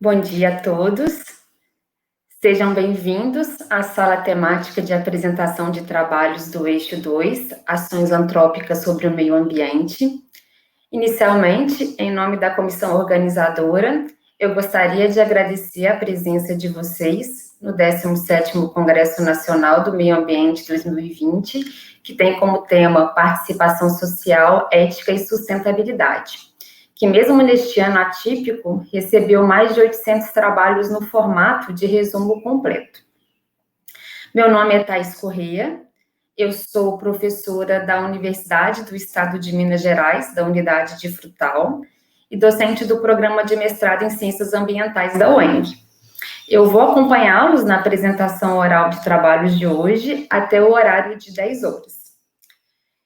Bom dia a todos. Sejam bem-vindos à sala temática de apresentação de trabalhos do Eixo 2, Ações Antrópicas sobre o Meio Ambiente. Inicialmente, em nome da comissão organizadora, eu gostaria de agradecer a presença de vocês no 17º Congresso Nacional do Meio Ambiente 2020, que tem como tema Participação Social, Ética e Sustentabilidade, que mesmo neste ano atípico, recebeu mais de 800 trabalhos no formato de resumo completo. Meu nome é Thais Corrêa, eu sou professora da Universidade do Estado de Minas Gerais, da Unidade de Frutal, e docente do Programa de Mestrado em Ciências Ambientais da UENG. Eu vou acompanhá-los na apresentação oral de trabalhos de hoje até o horário de 10 horas.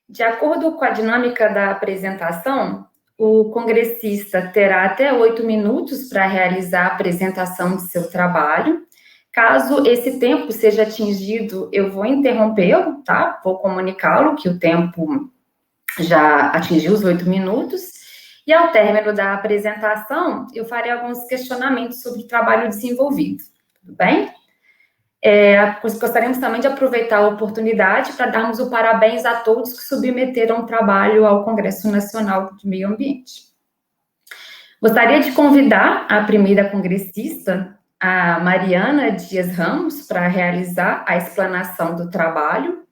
De acordo com a dinâmica da apresentação, o congressista terá até 8 minutos para realizar a apresentação de seu trabalho. Caso esse tempo seja atingido, eu vou interrompê-lo, tá? Vou comunicá-lo que o tempo já atingiu os 8 minutos. E ao término da apresentação, eu farei alguns questionamentos sobre o trabalho desenvolvido. Tudo bem? Gostaríamos também de aproveitar a oportunidade para darmos o parabéns a todos que submeteram o trabalho ao Congresso Nacional de Meio Ambiente. Gostaria de convidar a primeira congressista, a Mariana Dias Ramos, para realizar a explanação do trabalho,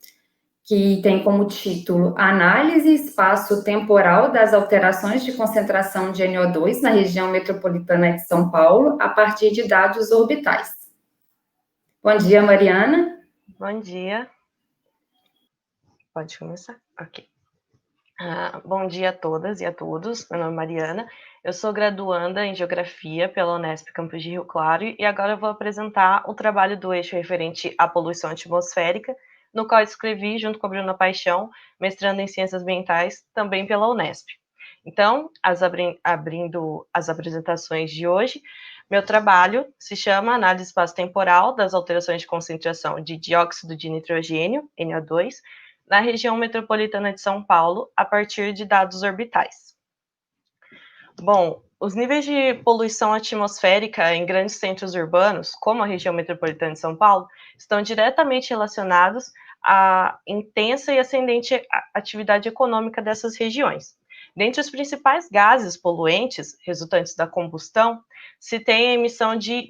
que tem como título Análise espaço-temporal das alterações de concentração de NO2 na região metropolitana de São Paulo, a partir de dados orbitais. Bom dia, Mariana. Bom dia. Pode começar? Ok. Bom dia a todas e a todos. Meu nome é Mariana. Eu sou graduanda em Geografia pela Unesp Campus de Rio Claro e agora eu vou apresentar o trabalho do eixo referente à poluição atmosférica, no qual eu escrevi junto com a Bruna Paixão, mestrando em Ciências Ambientais, também pela Unesp. Então, abrindo as apresentações de hoje, meu trabalho se chama Análise espaço-temporal das alterações de concentração de dióxido de nitrogênio, NO2, na região metropolitana de São Paulo, a partir de dados orbitais. Bom, os níveis de poluição atmosférica em grandes centros urbanos, como a região metropolitana de São Paulo, estão diretamente relacionados à intensa e ascendente atividade econômica dessas regiões. Dentre os principais gases poluentes resultantes da combustão, se tem a emissão de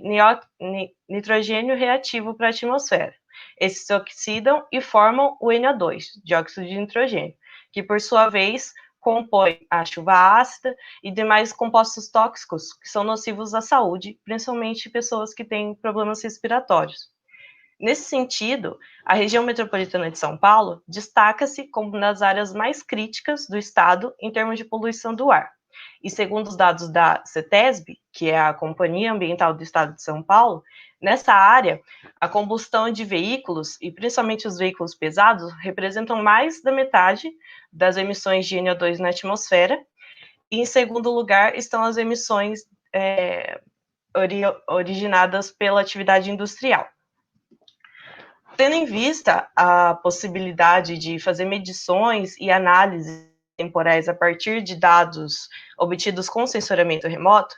nitrogênio reativo para a atmosfera. Esses se oxidam e formam o NO2, dióxido de nitrogênio, que por sua vez compõe a chuva ácida e demais compostos tóxicos que são nocivos à saúde, principalmente pessoas que têm problemas respiratórios. Nesse sentido, a região metropolitana de São Paulo destaca-se como uma das áreas mais críticas do estado em termos de poluição do ar. E segundo os dados da CETESB, que é a Companhia Ambiental do Estado de São Paulo, nessa área, a combustão de veículos, e principalmente os veículos pesados, representam mais da metade das emissões de NO2 na atmosfera. E em segundo lugar estão as emissões originadas pela atividade industrial. Tendo em vista a possibilidade de fazer medições e análises temporais a partir de dados obtidos com sensoriamento remoto,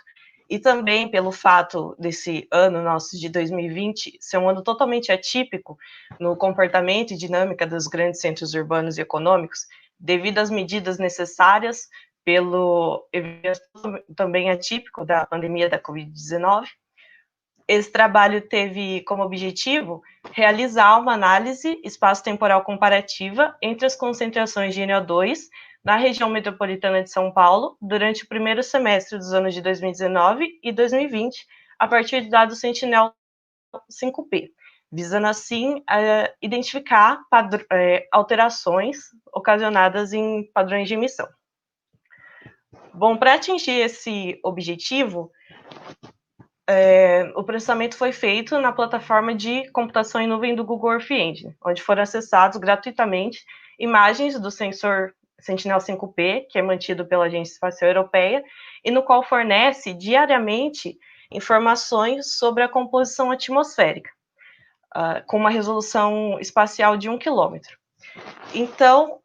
e também pelo fato desse ano nosso de 2020 ser um ano totalmente atípico no comportamento e dinâmica dos grandes centros urbanos e econômicos, devido às medidas necessárias pelo evento também atípico da pandemia da Covid-19, esse trabalho teve como objetivo realizar uma análise espaço-temporal comparativa entre as concentrações de NO2 na região metropolitana de São Paulo durante o primeiro semestre dos anos de 2019 e 2020, a partir de dados Sentinel-5P, visando assim identificar alterações ocasionadas em padrões de emissão. Bom, para atingir esse objetivo, o processamento foi feito na plataforma de computação em nuvem do Google Earth Engine, onde foram acessados gratuitamente imagens do sensor Sentinel-5P, que é mantido pela Agência Espacial Europeia, e no qual fornece diariamente informações sobre a composição atmosférica, com uma resolução espacial de 1 quilômetro. Então,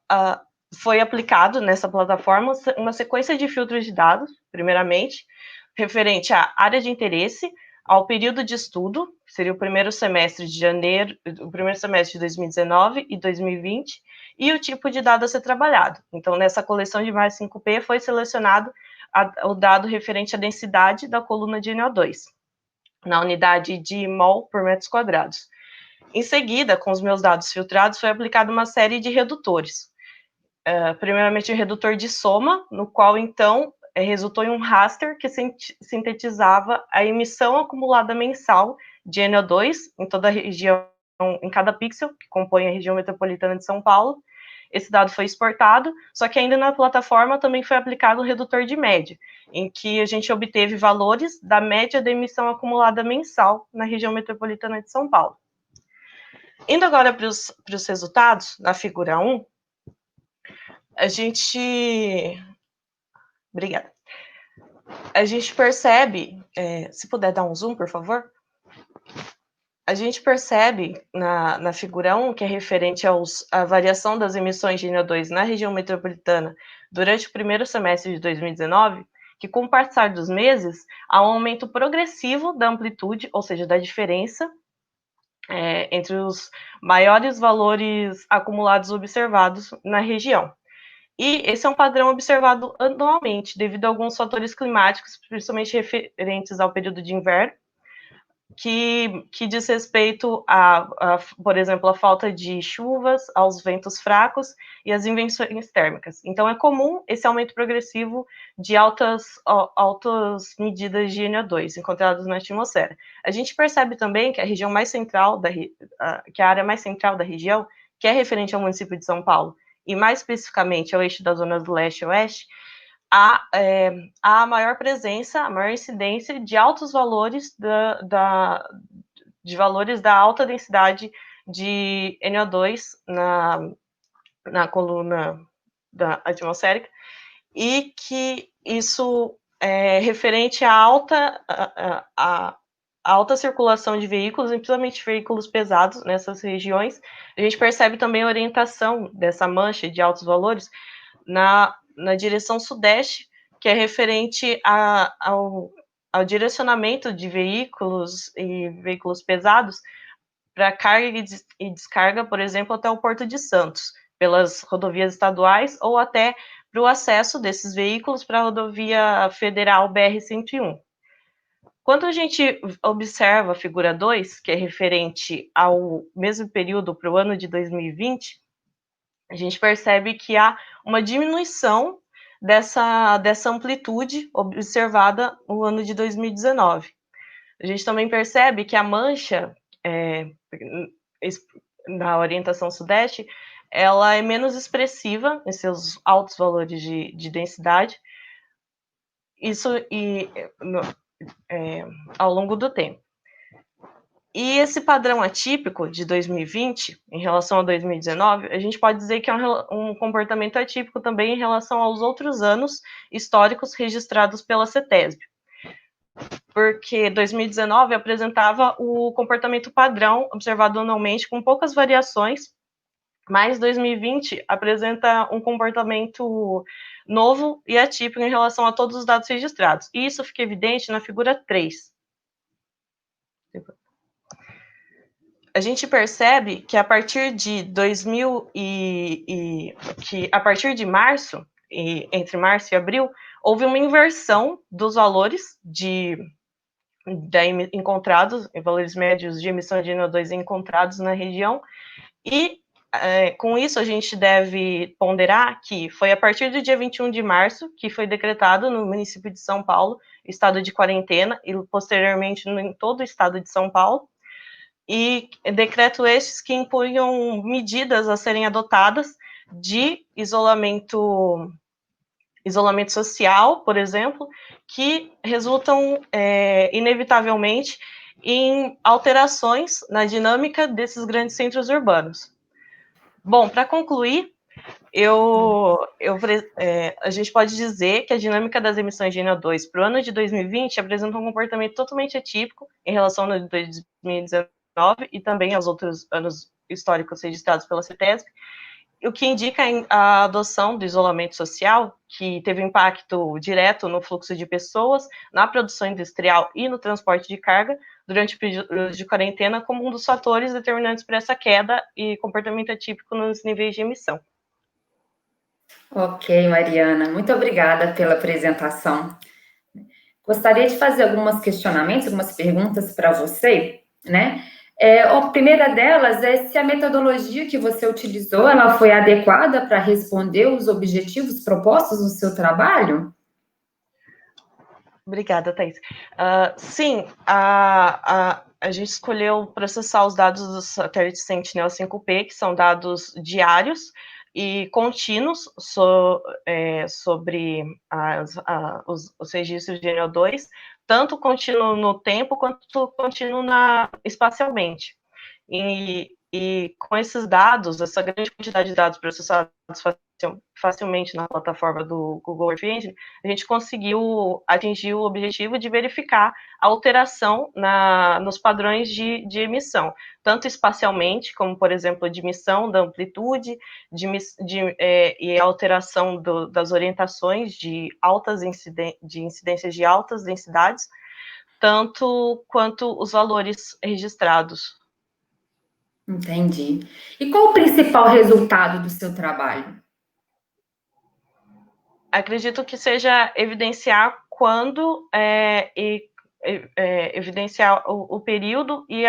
foi aplicado nessa plataforma uma sequência de filtros de dados, primeiramente, referente à área de interesse, ao período de estudo, que seria o primeiro semestre de janeiro, o primeiro semestre de 2019 e 2020, e o tipo de dado a ser trabalhado. Então, nessa coleção de mais 5P foi selecionado o dado referente à densidade da coluna de NO2, na unidade de mol por metros quadrados. Em seguida, com os meus dados filtrados, foi aplicada uma série de redutores. Primeiramente, o redutor de soma, no qual, então, resultou em um raster que sintetizava a emissão acumulada mensal de NO2 em toda a região, em cada pixel que compõe a região metropolitana de São Paulo. Esse dado foi exportado, só que ainda na plataforma também foi aplicado o redutor de média, em que a gente obteve valores da média da emissão acumulada mensal na região metropolitana de São Paulo. Indo agora para os resultados, na figura 1, a gente... Obrigada. A gente percebe, se puder dar um zoom, por favor. A gente percebe na figura 1, que é referente à variação das emissões de NO2 na região metropolitana durante o primeiro semestre de 2019, que com o passar dos meses, há um aumento progressivo da amplitude, ou seja, da diferença entre os maiores valores acumulados observados na região. E esse é um padrão observado anualmente, devido a alguns fatores climáticos, principalmente referentes ao período de inverno, que diz respeito por exemplo, a falta de chuvas, aos ventos fracos e às inversões térmicas. Então, é comum esse aumento progressivo de altas medidas de NO2 encontradas na atmosfera. A gente percebe também que a região mais central, que a área mais central da região, que é referente ao município de São Paulo, e mais especificamente ao eixo das zonas do leste e oeste, há a maior presença, a maior incidência de altos valores de valores da alta densidade de NO2 na coluna atmosférica, e que isso é referente à alta circulação de veículos, principalmente veículos pesados nessas regiões. A gente percebe também a orientação dessa mancha de altos valores na direção sudeste, que é referente ao direcionamento de veículos e veículos pesados para carga e descarga, por exemplo, até o Porto de Santos, pelas rodovias estaduais, ou até para o acesso desses veículos para a rodovia federal BR-101. Quando a gente observa a figura 2, que é referente ao mesmo período para o ano de 2020, a gente percebe que há uma diminuição dessa amplitude observada no ano de 2019. A gente também percebe que a mancha na orientação sudeste, ela é menos expressiva em seus altos valores de densidade, isso ao longo do tempo. E esse padrão atípico de 2020, em relação a 2019, a gente pode dizer que é um comportamento atípico também em relação aos outros anos históricos registrados pela CETESB. Porque 2019 apresentava o comportamento padrão observado anualmente com poucas variações, mas 2020 apresenta um comportamento novo e atípico em relação a todos os dados registrados. E isso fica evidente na figura 3. A gente percebe que a partir de a partir de março, entre março e abril, houve uma inversão dos valores encontrados, valores médios de emissão de NO2 encontrados na região, e com isso a gente deve ponderar que foi a partir do dia 21 de março que foi decretado no município de São Paulo estado de quarentena, e posteriormente em todo o estado de São Paulo, e decreto estes que impunham medidas a serem adotadas de isolamento social, por exemplo, que resultam inevitavelmente em alterações na dinâmica desses grandes centros urbanos. Bom, para concluir, a gente pode dizer que a dinâmica das emissões de NO2 para o ano de 2020 apresenta um comportamento totalmente atípico em relação ao ano de 2019 e também aos outros anos históricos registrados pela CETESB, o que indica a adoção do isolamento social, que teve impacto direto no fluxo de pessoas, na produção industrial e no transporte de carga durante o período de quarentena, como um dos fatores determinantes para essa queda e comportamento atípico nos níveis de emissão. Ok, Mariana, muito obrigada pela apresentação. Gostaria de fazer alguns questionamentos, algumas perguntas para você, né? A primeira delas é se a metodologia que você utilizou, ela foi adequada para responder os objetivos propostos no seu trabalho? Obrigada, Thais. Sim, a gente escolheu processar os dados do satélite Sentinel-5P, que são dados diários e contínuos sobre os registros de NO2, tanto contínuo no tempo quanto contínuo espacialmente. E com esses dados, essa grande quantidade de dados processados facilmente na plataforma do Google Earth Engine, a gente conseguiu atingir o objetivo de verificar a alteração nos padrões de emissão, tanto espacialmente, como, por exemplo, de emissão da amplitude, e a alteração das orientações de incidências de altas densidades, tanto quanto os valores registrados. Entendi. E qual o principal resultado do seu trabalho? Acredito que seja evidenciar quando evidenciar o período e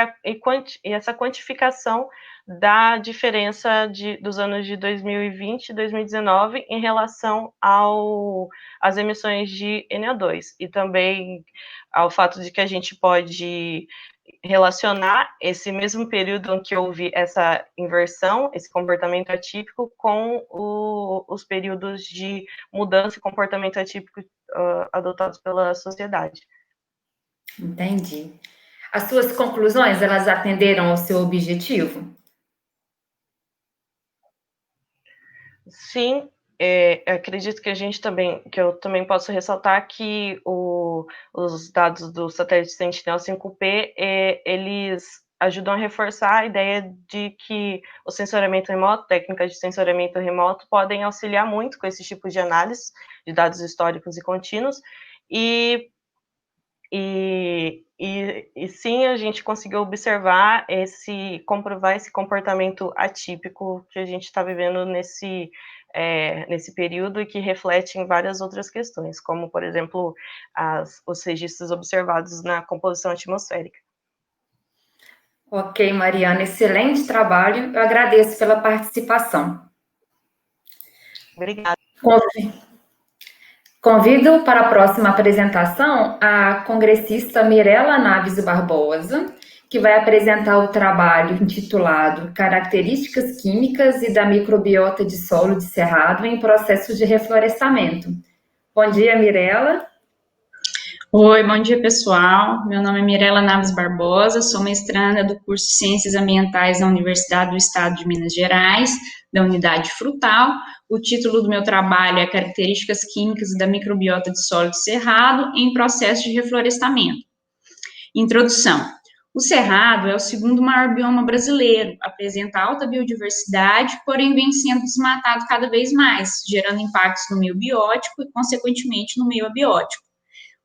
essa quantificação da diferença dos anos de 2020 e 2019 em relação às emissões de NO2, e também ao fato de que a gente pode relacionar esse mesmo período em que houve essa inversão, esse comportamento atípico, com os períodos de mudança e comportamento atípico adotados pela sociedade. Entendi. As suas conclusões, elas atenderam ao seu objetivo? Sim, acredito que eu também posso ressaltar que os dados do satélite Sentinel-5P, eles ajudam a reforçar a ideia de que o sensoriamento remoto, técnicas de sensoriamento remoto, podem auxiliar muito com esse tipo de análise de dados históricos e contínuos, e sim, a gente conseguiu comprovar esse comportamento atípico que a gente está vivendo nesse período, e que reflete em várias outras questões, como, por exemplo, os registros observados na composição atmosférica. Ok, Mariana, excelente trabalho. Eu agradeço pela participação. Obrigada. Convido para a próxima apresentação a congressista Mirela Naves Barbosa, que vai apresentar o trabalho intitulado Características Químicas e da Microbiota de Solo de Cerrado em Processos de Reflorestamento. Bom dia, Mirela. Oi, bom dia, pessoal. Meu nome é Mirela Naves Barbosa, sou mestranda do curso de Ciências Ambientais na Universidade do Estado de Minas Gerais, da Unidade Frutal. O título do meu trabalho é Características Químicas da Microbiota de Solo de Cerrado em Processo de Reflorestamento. Introdução. O Cerrado é o segundo maior bioma brasileiro, apresenta alta biodiversidade, porém vem sendo desmatado cada vez mais, gerando impactos no meio biótico e, consequentemente, no meio abiótico.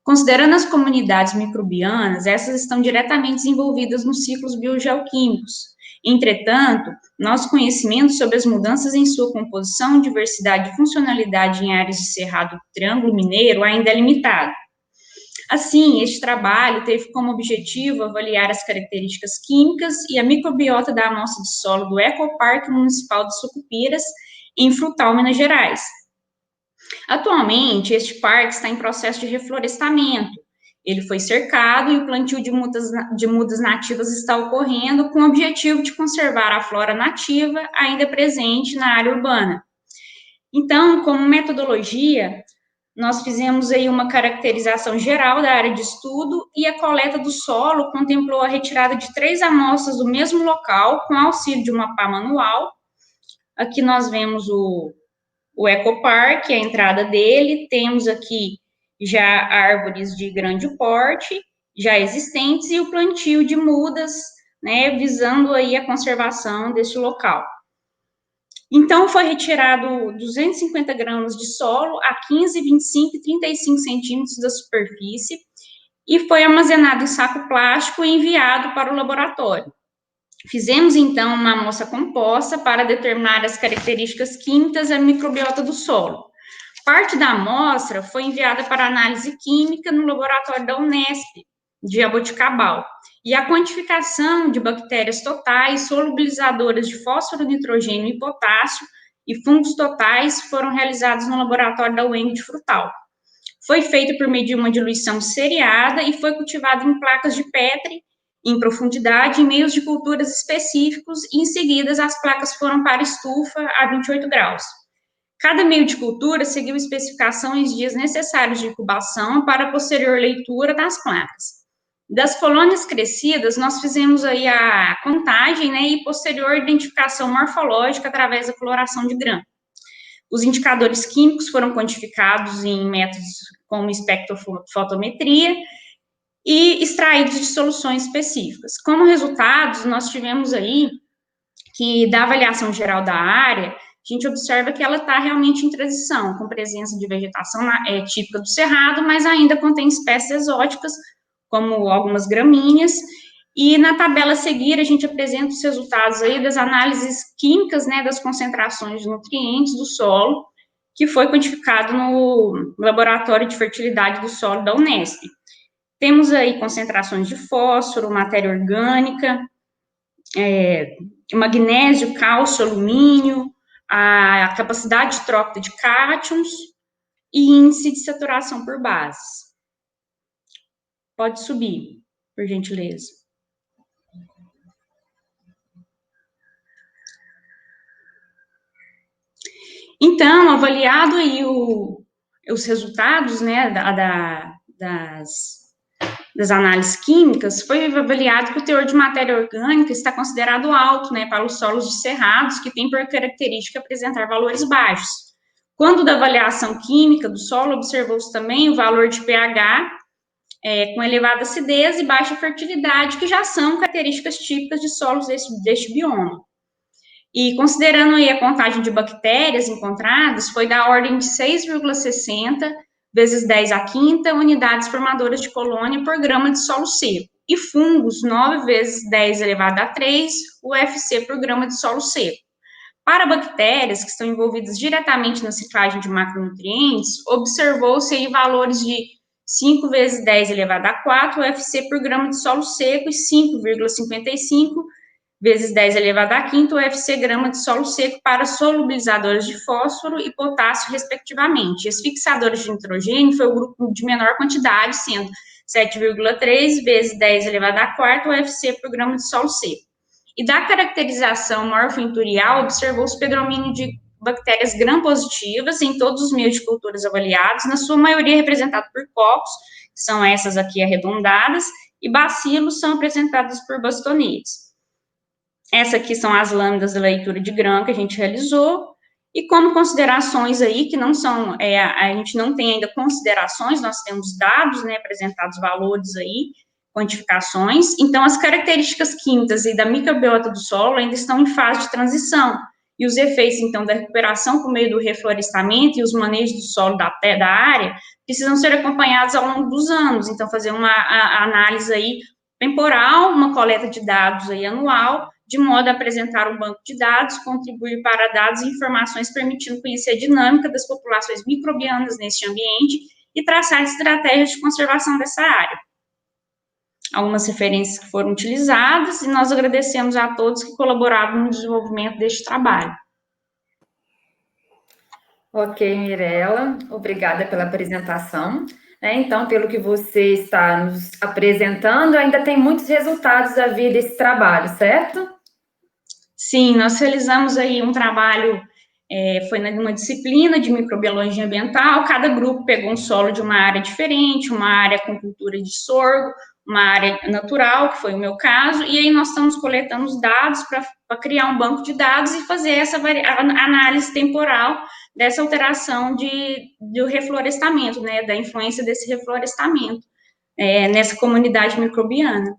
Considerando as comunidades microbianas, essas estão diretamente envolvidas nos ciclos biogeoquímicos. Entretanto, nosso conhecimento sobre as mudanças em sua composição, diversidade e funcionalidade em áreas de cerrado Triângulo Mineiro ainda é limitado. Assim, este trabalho teve como objetivo avaliar as características químicas e a microbiota da amostra de solo do Ecoparque Municipal de Sucupiras, em Frutal, Minas Gerais. Atualmente, este parque está em processo de reflorestamento. Ele foi cercado e o plantio de mudas nativas está ocorrendo com o objetivo de conservar a flora nativa ainda presente na área urbana. Então, como metodologia, nós fizemos aí uma caracterização geral da área de estudo, e a coleta do solo contemplou a retirada de 3 amostras do mesmo local com auxílio de uma pá manual. Aqui nós vemos o Ecopark, a entrada dele, temos aqui já árvores de grande porte, já existentes, e o plantio de mudas, né, visando aí a conservação desse local. Então, foi retirado 250 gramas de solo a 15, 25 e 35 centímetros da superfície e foi armazenado em saco plástico e enviado para o laboratório. Fizemos, então, uma amostra composta para determinar as características químicas e a microbiota do solo. Parte da amostra foi enviada para análise química no laboratório da Unesp, de Jaboticabal, e a quantificação de bactérias totais, solubilizadoras de fósforo, nitrogênio e potássio, e fungos totais foram realizados no laboratório da UENG de Frutal. Foi feito por meio de uma diluição seriada e foi cultivado em placas de Petri, em profundidade, em meios de culturas específicos, e em seguida as placas foram para estufa a 28 graus. Cada meio de cultura seguiu especificações e dias necessários de incubação para a posterior leitura das placas. Das colônias crescidas, nós fizemos aí a contagem, né, e posterior identificação morfológica através da coloração de grão. Os indicadores químicos foram quantificados em métodos como espectrofotometria e extraídos de soluções específicas. Como resultados, nós tivemos aí que, da avaliação geral da área, a gente observa que ela está realmente em transição, com presença de vegetação típica do cerrado, mas ainda contém espécies exóticas, como algumas gramíneas, e na tabela a seguir a gente apresenta os resultados aí das análises químicas, né, das concentrações de nutrientes do solo, que foi quantificado no Laboratório de Fertilidade do Solo da Unesp. Temos aí concentrações de fósforo, matéria orgânica, magnésio, cálcio, alumínio, a capacidade de troca de cátions e índice de saturação por bases. Pode subir, por gentileza. Então, avaliado aí os resultados, né, das análises químicas, foi avaliado que o teor de matéria orgânica está considerado alto, né, para os solos de cerrados, que tem por característica apresentar valores baixos. Quando da avaliação química do solo, observou-se também o valor de pH, com elevada acidez e baixa fertilidade, que já são características típicas de solos deste bioma. E considerando aí a contagem de bactérias encontradas, foi da ordem de 6,60 vezes 10 à quinta unidades formadoras de colônia por grama de solo seco, e fungos 9 vezes 10 elevado a 3 UFC por grama de solo seco. Para bactérias que estão envolvidas diretamente na ciclagem de macronutrientes, observou-se aí valores de 5 vezes 10 elevado a 4 UFC por grama de solo seco e 5,55 vezes 10 elevado à quinta UFC grama de solo seco para solubilizadores de fósforo e potássio, respectivamente. Os fixadores de nitrogênio foi o grupo de menor quantidade, sendo 7,3 vezes 10 elevado à quarta UFC por grama de solo seco. E da caracterização morfointurial, observou-se predomínio de bactérias gram-positivas em todos os meios de culturas avaliados, na sua maioria representado por cocos, que são essas aqui arredondadas, e bacilos são apresentados por bastonetes. Essas aqui são as lâminas da leitura de grão que a gente realizou, e como considerações aí, que não são, a gente não tem ainda considerações, nós temos dados, né, apresentados valores aí, quantificações, então as características químicas e da microbiota do solo ainda estão em fase de transição, e os efeitos, então, da recuperação por meio do reflorestamento e os manejos do solo da área precisam ser acompanhados ao longo dos anos, então fazer uma análise aí temporal, uma coleta de dados aí anual, de modo a apresentar um banco de dados, contribuir para dados e informações permitindo conhecer a dinâmica das populações microbianas neste ambiente e traçar estratégias de conservação dessa área. Algumas referências que foram utilizadas e nós agradecemos a todos que colaboraram no desenvolvimento deste trabalho. Ok, Mirela, obrigada pela apresentação. Então, pelo que você está nos apresentando, ainda tem muitos resultados a vir desse trabalho, certo? Sim, nós realizamos aí um trabalho, foi numa disciplina de microbiologia ambiental, cada grupo pegou um solo de uma área diferente, uma área com cultura de sorgo, uma área natural, que foi o meu caso, e aí nós estamos coletando os dados para criar um banco de dados e fazer essa análise temporal dessa alteração do reflorestamento, né, da influência desse reflorestamento nessa comunidade microbiana.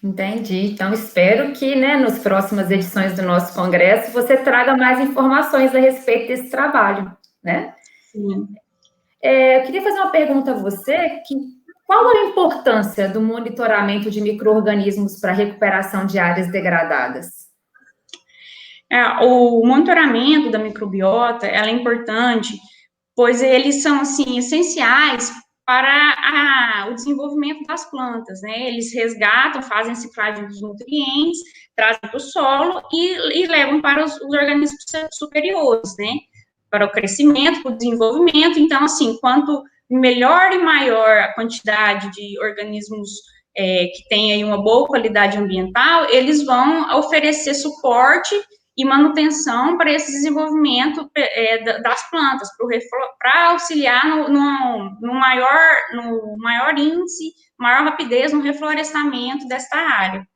Entendi. Então, espero que, né, nas próximas edições do nosso congresso, você traga mais informações a respeito desse trabalho, né? Sim. Eu queria fazer uma pergunta a você, qual a importância do monitoramento de micro-organismos para a recuperação de áreas degradadas? O monitoramento da microbiota, ela é importante, pois eles são, assim, essenciais para o desenvolvimento das plantas, né? Eles resgatam, fazem ciclagem dos nutrientes, trazem para o solo e levam para os organismos superiores, né? Para o crescimento, para o desenvolvimento. Então, assim, quanto melhor e maior a quantidade de organismos que têm aí uma boa qualidade ambiental, eles vão oferecer suporte e manutenção para esse desenvolvimento das plantas, para auxiliar no maior índice, maior rapidez no reflorestamento desta área.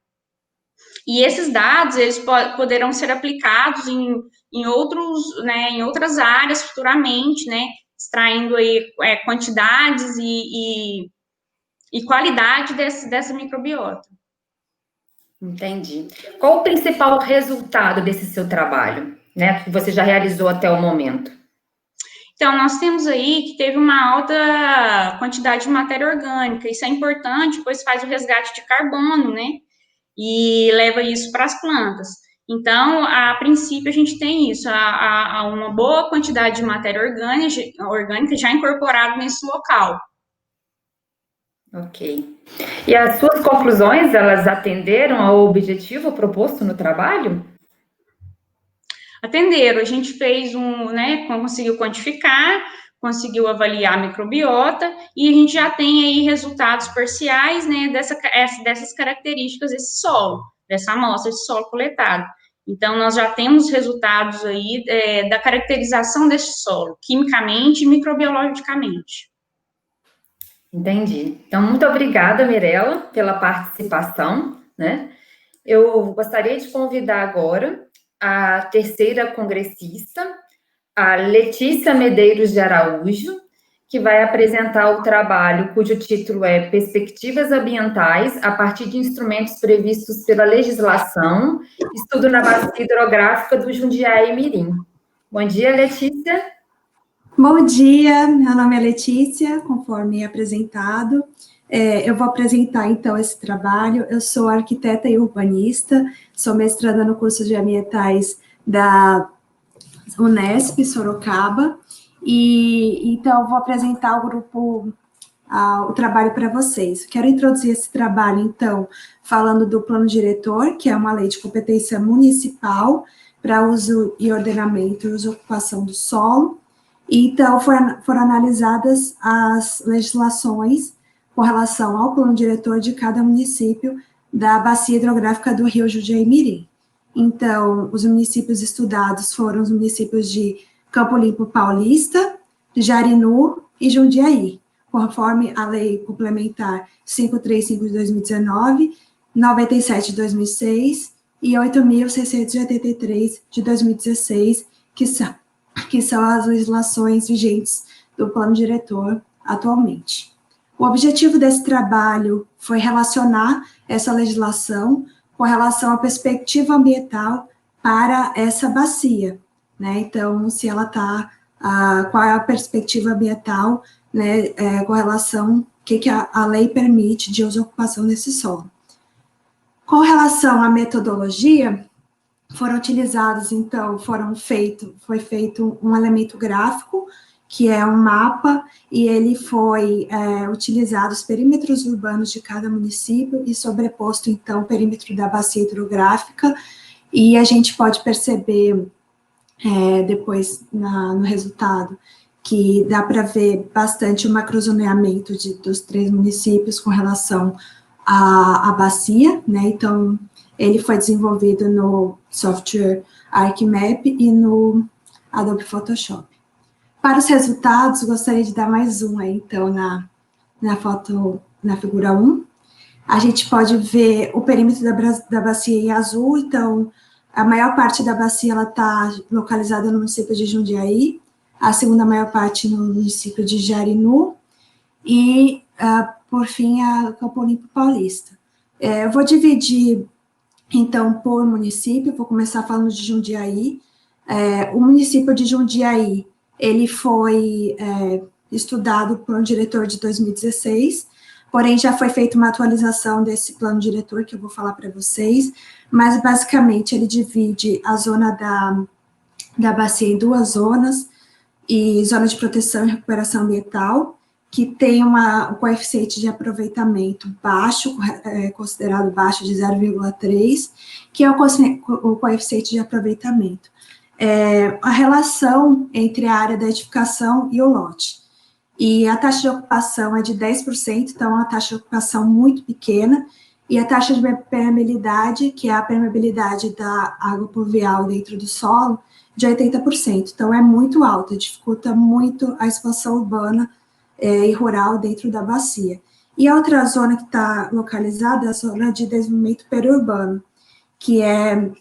E esses dados, eles poderão ser aplicados em outras áreas futuramente, né, extraindo aí quantidades e qualidade dessa microbiota. Entendi. Qual o principal resultado desse seu trabalho, né, que você já realizou até o momento? Então, nós temos aí que teve uma alta quantidade de matéria orgânica. Isso é importante, pois faz o resgate de carbono, né? E leva isso para as plantas. Então, a princípio, a gente tem isso, uma boa quantidade de matéria orgânica já incorporada nesse local. Ok. E as suas conclusões, elas atenderam ao objetivo proposto no trabalho? Atenderam, a gente fez conseguiu quantificar, conseguiu avaliar a microbiota, e a gente já tem aí resultados parciais, né, dessas características desse solo, dessa amostra de solo coletada. Então, nós já temos resultados aí da caracterização desse solo, quimicamente e microbiologicamente. Entendi. Então, muito obrigada, Mirela, pela participação, né? Eu gostaria de convidar agora a terceira congressista, a Letícia Medeiros de Araújo, que vai apresentar o trabalho cujo título é Perspectivas Ambientais a partir de instrumentos previstos pela legislação, estudo na bacia hidrográfica do Jundiaí Mirim. Bom dia, Letícia. Bom dia, meu nome é Letícia, conforme apresentado. Eu vou apresentar, então, esse trabalho. Eu sou arquiteta e urbanista, sou mestranda no curso de ambientais da Unesp, Sorocaba, e então vou apresentar o trabalho para vocês. Quero introduzir esse trabalho, então, falando do plano diretor, que é uma lei de competência municipal para uso e ordenamento e ocupação do solo. Então, foram analisadas as legislações com relação ao plano diretor de cada município da bacia hidrográfica do Rio Jundiaí Mirim. Então, os municípios estudados foram os municípios de Campo Limpo Paulista, Jarinu e Jundiaí, conforme a Lei Complementar 535 de 2019, 97 de 2006 e 8.683 de 2016, que são as legislações vigentes do plano diretor atualmente. O objetivo desse trabalho foi relacionar essa legislação com relação à perspectiva ambiental para essa bacia, né? Então, se ela está, qual é a perspectiva ambiental, né, com relação ao que a lei permite de uso e ocupação desse solo. Com relação à metodologia, foram utilizados, então, foi feito um elemento gráfico, que é um mapa, e ele foi utilizado os perímetros urbanos de cada município e sobreposto, então, o perímetro da bacia hidrográfica, e a gente pode perceber depois no resultado que dá para ver bastante o macrozoneamento dos 3 municípios com relação à bacia, né? Então, ele foi desenvolvido no software ArcMap e no Adobe Photoshop. Para os resultados, gostaria de dar mais um aí, então, na figura 1. A gente pode ver o perímetro da bacia em azul, então, a maior parte da bacia está localizada no município de Jundiaí, a segunda maior parte no município de Jarinu, e, por fim, a Campo Limpo Paulista. Eu vou dividir, então, por município, vou começar falando de Jundiaí. O município de Jundiaí, ele foi estudado por um diretor de 2016, porém já foi feita uma atualização desse plano diretor, que eu vou falar para vocês, mas basicamente ele divide a zona da bacia em duas zonas, e zona de proteção e recuperação ambiental, que tem um coeficiente de aproveitamento baixo, considerado baixo de 0,3, que é o coeficiente de aproveitamento. A relação entre a área da edificação e o lote. E a taxa de ocupação é de 10%, então é uma taxa de ocupação muito pequena, e a taxa de permeabilidade, que é a permeabilidade da água pluvial dentro do solo, de 80%. Então, é muito alta, dificulta muito a expansão urbana e rural dentro da bacia. E a outra zona que está localizada é a zona de desenvolvimento periurbano, que é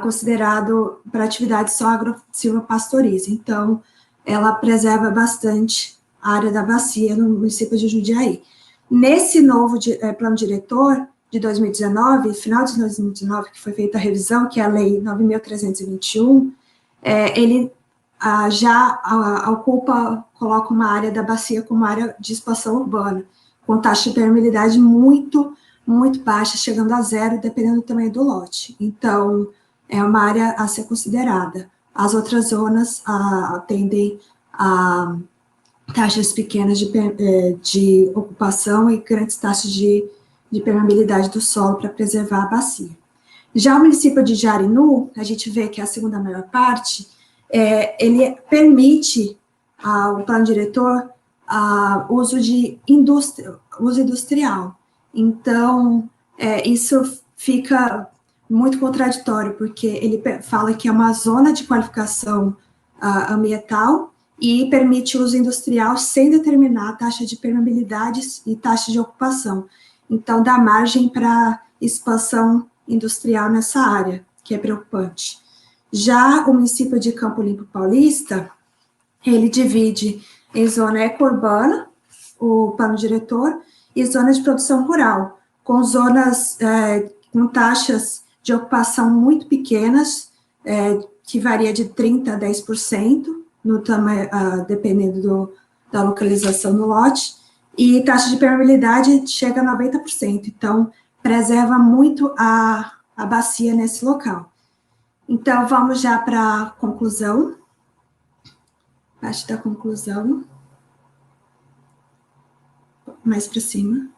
considerado para atividades só agro-silvopastoriza. Então, ela preserva bastante a área da bacia no município de Jundiaí. Nesse novo plano diretor de 2019, final de 2019, que foi feita a revisão, que é a Lei 9.321, ele já coloca uma área da bacia como área de expansão urbana, com taxa de permeabilidade muito, muito baixa, chegando a zero, dependendo do tamanho do lote. Então, é uma área a ser considerada. As outras zonas atendem a taxas pequenas de ocupação e grandes taxas de permeabilidade do solo para preservar a bacia. Já o município de Jarinu, a gente vê que é a segunda maior parte, ele permite ao plano diretor uso industrial. Então, isso fica muito contraditório, porque ele fala que é uma zona de qualificação ambiental e permite uso industrial sem determinar a taxa de permeabilidade e taxa de ocupação. Então, dá margem para expansão industrial nessa área, que é preocupante. Já o município de Campo Limpo Paulista, ele divide em zona eco-urbana, o plano diretor, e zona de produção rural, com zonas com taxas de ocupação muito pequenas, que varia de 30% a 10%, no tamanho, dependendo da localização do lote, e taxa de permeabilidade chega a 90%, então preserva muito a bacia nesse local. Então, vamos já para a conclusão. Parte da conclusão. Mais para cima.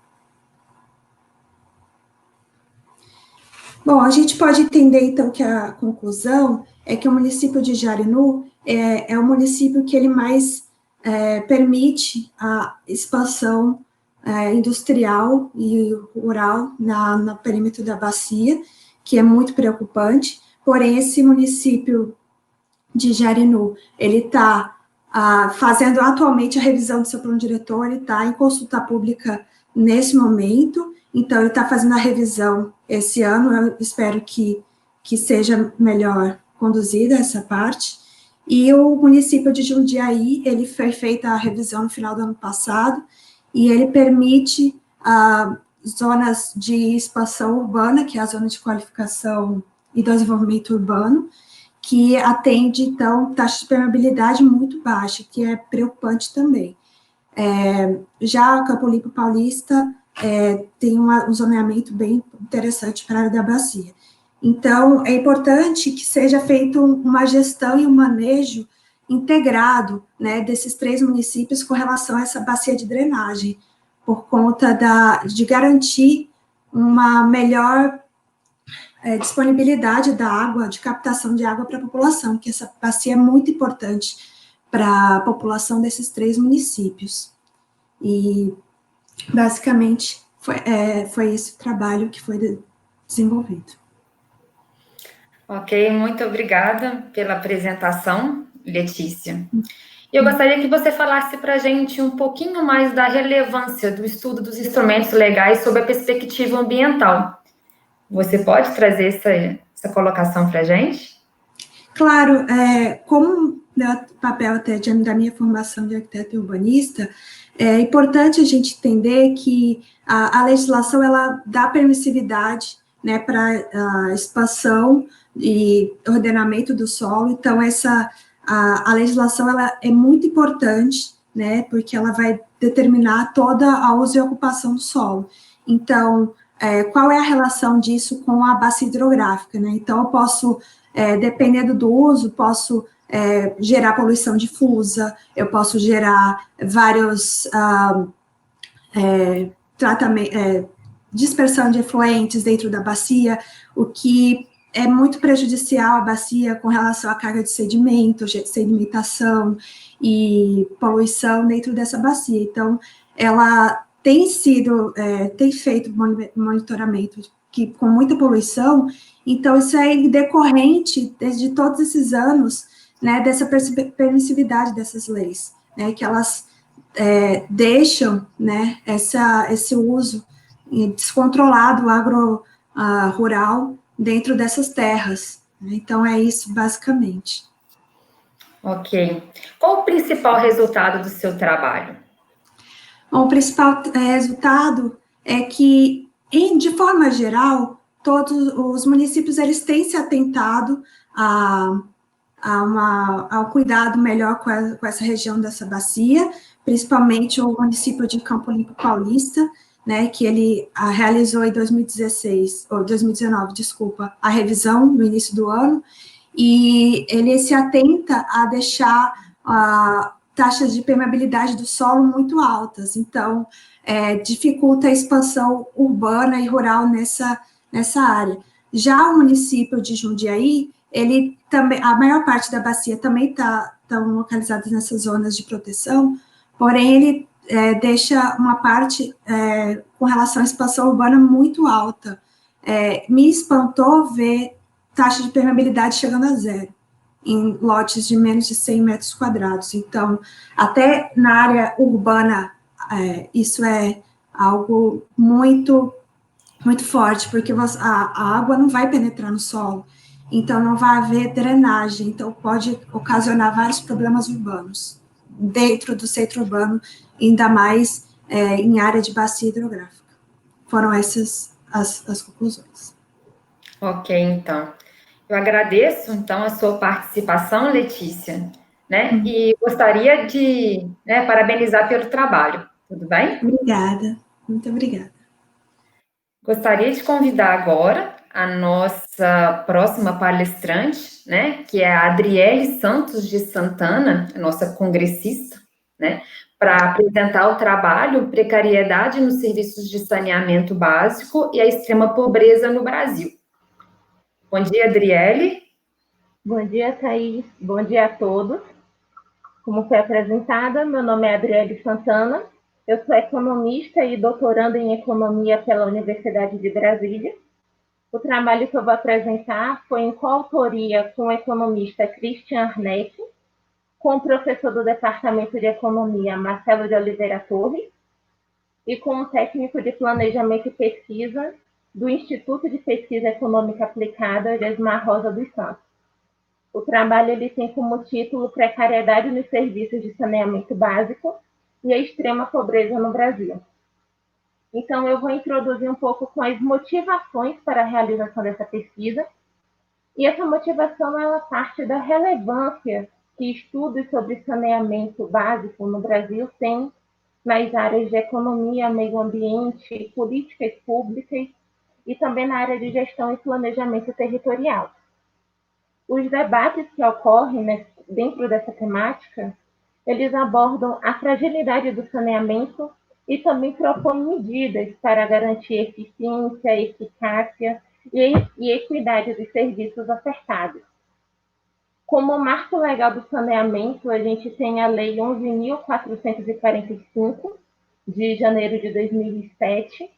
Bom, a gente pode entender, então, que a conclusão é que o município de Jarinu é o município que ele mais permite a expansão industrial e rural no perímetro da bacia, que é muito preocupante. Porém, esse município de Jarinu, ele está fazendo atualmente a revisão do seu plano diretor, ele está em consulta pública nesse momento, então ele está fazendo a revisão esse ano, eu espero que seja melhor conduzida essa parte. E o município de Jundiaí, ele foi feita a revisão no final do ano passado, e ele permite zonas de expansão urbana, que é a zona de qualificação e desenvolvimento urbano, que atende, então, taxa de permeabilidade muito baixa, que é preocupante também. Já o Campo Limpo Paulista tem um zoneamento bem interessante para a área da bacia. Então, é importante que seja feito uma gestão e um manejo integrado, né, desses 3 municípios com relação a essa bacia de drenagem, por conta de garantir uma melhor disponibilidade da água, de captação de água para a população, que essa bacia é muito importante para a população desses 3 municípios. E, basicamente, foi esse o trabalho que foi desenvolvido. Ok, muito obrigada pela apresentação, Letícia. Eu gostaria que você falasse para a gente um pouquinho mais da relevância do estudo dos instrumentos legais sob a perspectiva ambiental. Você pode trazer essa colocação para a gente? Claro, como meu papel até da minha formação de arquiteto e urbanista, É importante a gente entender que a legislação, ela dá permissividade, né, para a expansão e ordenamento do solo, então a legislação, ela é muito importante, né, porque ela vai determinar toda a uso e ocupação do solo. Então, qual é a relação disso com a bacia hidrográfica, né? Então, eu posso, dependendo do uso, posso gerar poluição difusa, eu posso gerar vários dispersão de efluentes dentro da bacia, o que é muito prejudicial à bacia com relação à carga de sedimento, sedimentação e poluição dentro dessa bacia. Então, ela tem feito monitoramento com muita poluição, então isso é decorrente desde todos esses anos, né, dessa permissividade dessas leis, né, que elas deixam, né, esse uso descontrolado rural dentro dessas terras. Então, é isso, basicamente. Ok. Qual o principal resultado do seu trabalho? Bom, o principal resultado é que, de forma geral, todos os municípios eles têm se atentado ao cuidado melhor com essa região dessa bacia, principalmente o município de Campo Limpo Paulista, né, que ele realizou em 2016, ou 2019, desculpa, a revisão no início do ano, e ele se atenta a deixar taxas de permeabilidade do solo muito altas, então dificulta a expansão urbana e rural nessa área. Já o município de Jundiaí, ele também, a maior parte da bacia também estão localizadas nessas zonas de proteção, porém ele deixa uma parte com relação à expansão urbana muito alta. Me espantou ver taxa de permeabilidade chegando a zero, em lotes de menos de 100 metros quadrados. Então, até na área urbana, isso é algo muito, muito forte, porque a água não vai penetrar no solo, então não vai haver drenagem, então pode ocasionar vários problemas urbanos, dentro do centro urbano, ainda mais em área de bacia hidrográfica. Foram essas as conclusões. Ok, então. Eu agradeço, então, a sua participação, Letícia, né? E gostaria de, né, parabenizar pelo trabalho, tudo bem? Obrigada, muito obrigada. Gostaria de convidar agora a nossa próxima palestrante, né, que é a Adriele Santos de Santana, a nossa congressista, né, para apresentar o trabalho Precariedade nos Serviços de Saneamento Básico e a Extrema Pobreza no Brasil. Bom dia, Adriele. Bom dia, Thaís. Bom dia a todos. Como foi apresentada, meu nome é Adriele Santana, eu sou economista e doutoranda em economia pela Universidade de Brasília. O trabalho que eu vou apresentar foi em coautoria com o economista Christian Arnett, com o professor do Departamento de Economia Marcelo de Oliveira Torres e com o técnico de Planejamento e Pesquisa do Instituto de Pesquisa Econômica Aplicada, Gesmar Rosa dos Santos. O trabalho ele tem como título Precariedade nos Serviços de Saneamento Básico e a Extrema Pobreza no Brasil. Então, eu vou introduzir um pouco com as motivações para a realização dessa pesquisa. E essa motivação ela parte da relevância que estudos sobre saneamento básico no Brasil têm nas áreas de economia, meio ambiente, políticas públicas e também na área de gestão e planejamento territorial. Os debates que ocorrem dentro dessa temática, eles abordam a fragilidade do saneamento e também propõem medidas para garantir eficiência, eficácia e equidade dos serviços ofertados. Como marco legal do saneamento, a gente tem a Lei 11.445, de janeiro de 2007,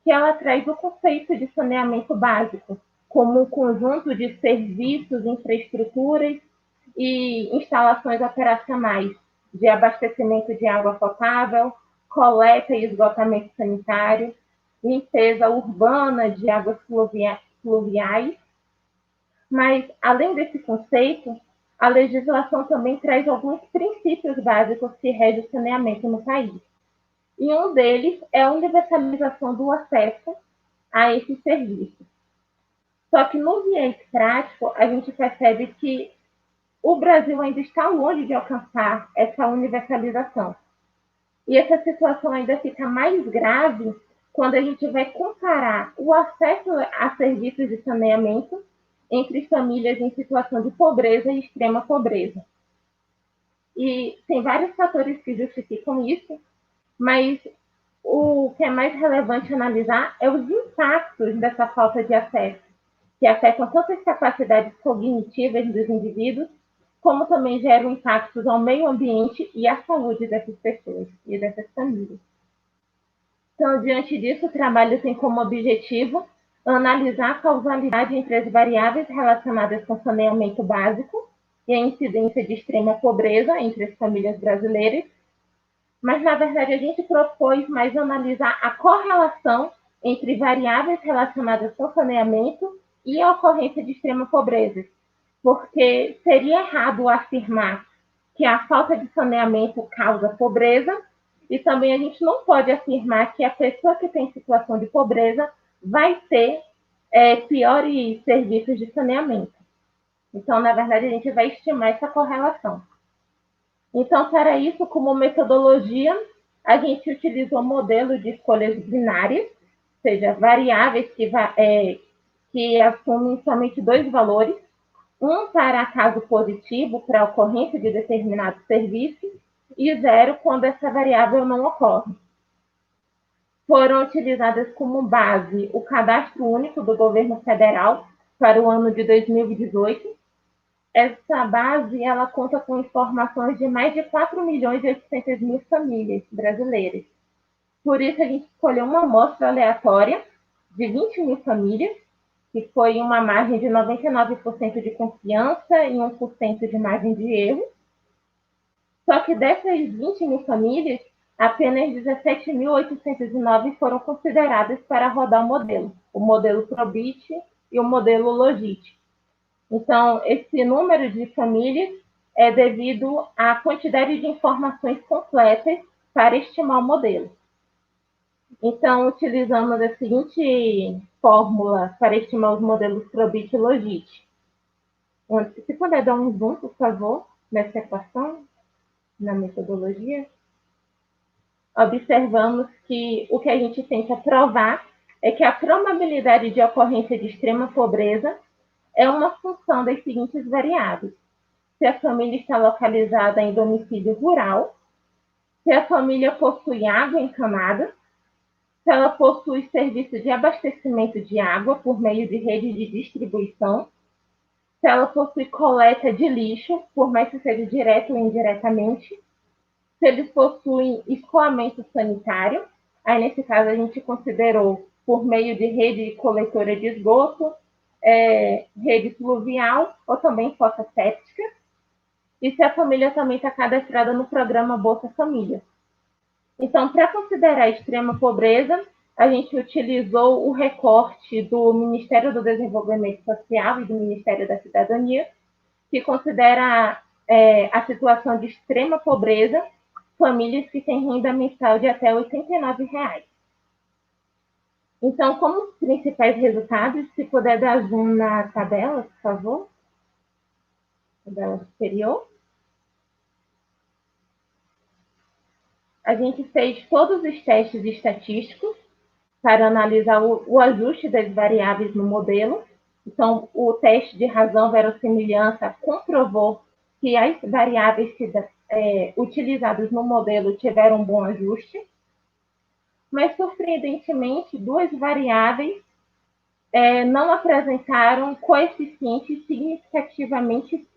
que ela traz o conceito de saneamento básico, como um conjunto de serviços, infraestruturas e instalações operacionais de abastecimento de água potável, coleta e esgotamento sanitário, limpeza urbana de águas fluviais. Mas, além desse conceito, a legislação também traz alguns princípios básicos que regem o saneamento no país. E um deles é a universalização do acesso a esses serviços. Só que no viés prático, a gente percebe que o Brasil ainda está longe de alcançar essa universalização. E essa situação ainda fica mais grave quando a gente vai comparar o acesso a serviços de saneamento entre famílias em situação de pobreza e extrema pobreza. E tem vários fatores que justificam isso, mas o que é mais relevante analisar é os impactos dessa falta de acesso, que afetam tanto as capacidades cognitivas dos indivíduos, como também geram impactos ao meio ambiente e à saúde dessas pessoas e dessas famílias. Então, diante disso, o trabalho tem como objetivo analisar a causalidade entre as variáveis relacionadas com saneamento básico e a incidência de extrema pobreza entre as famílias brasileiras, mas, na verdade, a gente propôs mais analisar a correlação entre variáveis relacionadas com saneamento e a ocorrência de extrema pobreza, porque seria errado afirmar que a falta de saneamento causa pobreza, e também a gente não pode afirmar que a pessoa que tem situação de pobreza vai ter piores serviços de saneamento. Então, na verdade, a gente vai estimar essa correlação. Então, para isso, como metodologia, a gente utilizou um modelo de escolhas binárias, ou seja, variáveis que assumem somente dois valores, um para caso positivo, para a ocorrência de determinado serviço, e 0 quando essa variável não ocorre. Foram utilizadas como base o Cadastro Único do Governo Federal para o ano de 2018. Essa base ela conta com informações de mais de 4.800.000 famílias brasileiras. Por isso, a gente escolheu uma amostra aleatória de 20.000 famílias, que foi uma margem de 99% de confiança e 1% de margem de erro. Só que dessas 20.000 famílias, apenas 17.809 foram consideradas para rodar o modelo Probit e o modelo Logit. Então, esse número de famílias é devido à quantidade de informações completas para estimar o modelo. Então, utilizamos a seguinte fórmula para estimar os modelos Probit e Logit. Se puder dar um zoom, por favor, nessa equação, na metodologia, observamos que o que a gente tenta provar é que a probabilidade de ocorrência de extrema pobreza é uma função das seguintes variáveis: se a família está localizada em domicílio rural, se a família possui água encanada, se ela possui serviço de abastecimento de água por meio de rede de distribuição, se ela possui coleta de lixo, por mais que seja direto ou indiretamente, se eles possuem escoamento sanitário, aí nesse caso a gente considerou por meio de rede coletora de esgoto, rede fluvial ou também fossa séptica, e se a família também está cadastrada no programa Bolsa Família. Então, para considerar a extrema pobreza, a gente utilizou o recorte do Ministério do Desenvolvimento Social e do Ministério da Cidadania, que considera a situação de extrema pobreza famílias que têm renda mensal de até R$ 89. Então, como os principais resultados, se puder dar zoom na tabela, por favor. Tabela superior. A gente fez todos os testes estatísticos para analisar o ajuste das variáveis no modelo. Então, o teste de razão verossimilhança comprovou que as variáveis utilizadas no modelo tiveram um bom ajuste, mas, surpreendentemente, duas variáveis não apresentaram coeficientes significativamente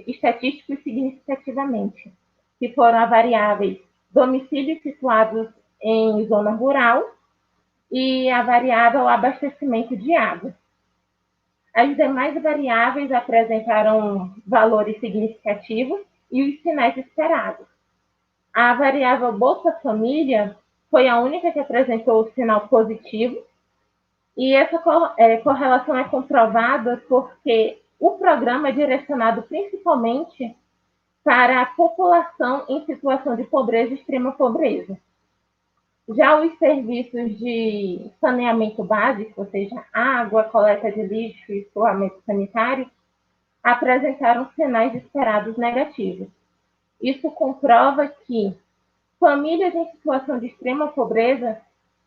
estatísticos significativamente, que foram as variáveis domicílios situados em zona rural e a variável abastecimento de água. As demais variáveis apresentaram valores significativos e os sinais esperados. A variável Bolsa Família foi a única que apresentou o sinal positivo, e essa correlação é comprovada porque o programa é direcionado principalmente para a população em situação de pobreza e extrema pobreza. Já os serviços de saneamento básico, ou seja, água, coleta de lixo e escoamento sanitário, apresentaram sinais esperados negativos. Isso comprova que famílias em situação de extrema pobreza